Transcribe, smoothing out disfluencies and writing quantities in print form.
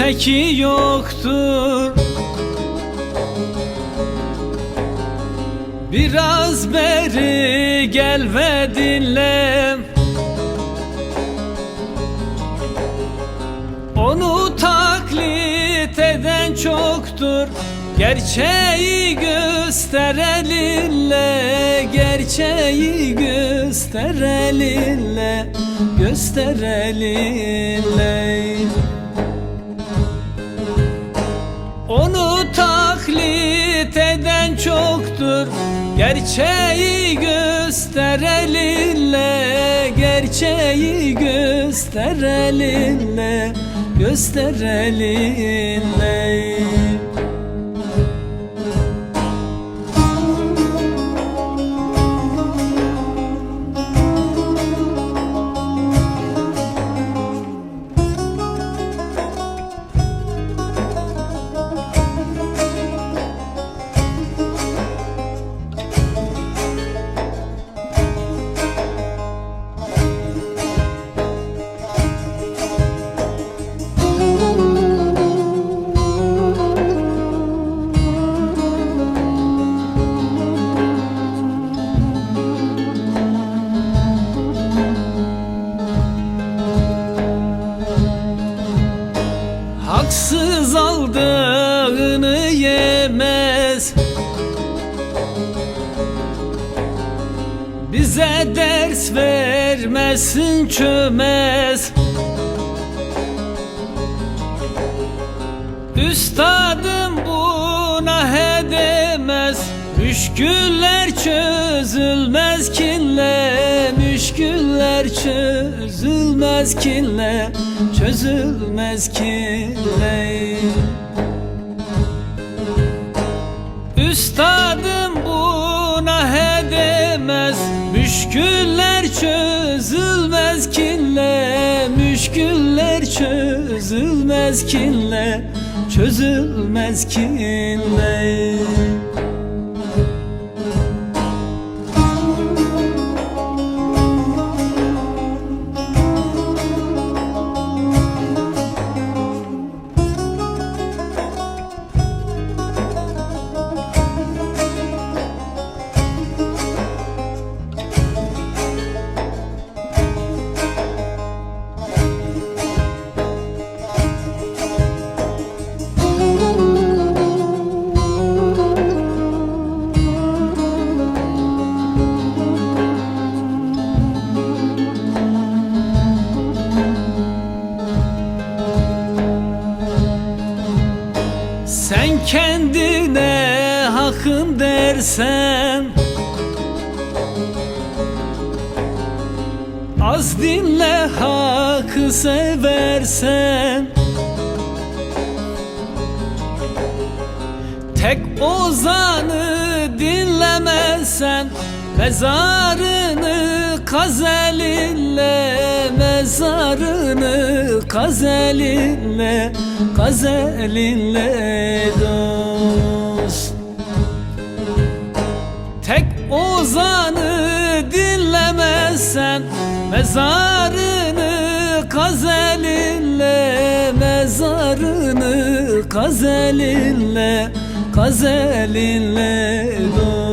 teki yoktur. Biraz beri gel ve dinle, onu taklit eden çoktur. Gerçeği göster elinle, gerçeği göster elinle, göster elinle. Onu taklit eden çoktur. Gerçeği göster elinle, gerçeği göster elinle, göster elinle. Haksız aldığını yemez, bize ders vermesin çömez. Üstadım buna hedemez, müşküller çözülmez kinle, müşküller çözülmez kinle, çözülmez kinle. Üstadım buna hedemez, müşküller çözülmez kinle, müşküller çözülmez kinle, çözülmez kinle. Sen kendine hakkın dersen, az dinle hakkı seversen, tek ozanı dinlemezsen, mezarını kaz elinle, mezarını kaz elinle, kaz elinle dost. Tek ozanı dinlemezsen, mezarını kaz elinle, mezarını kaz elinle, kaz elinle dost.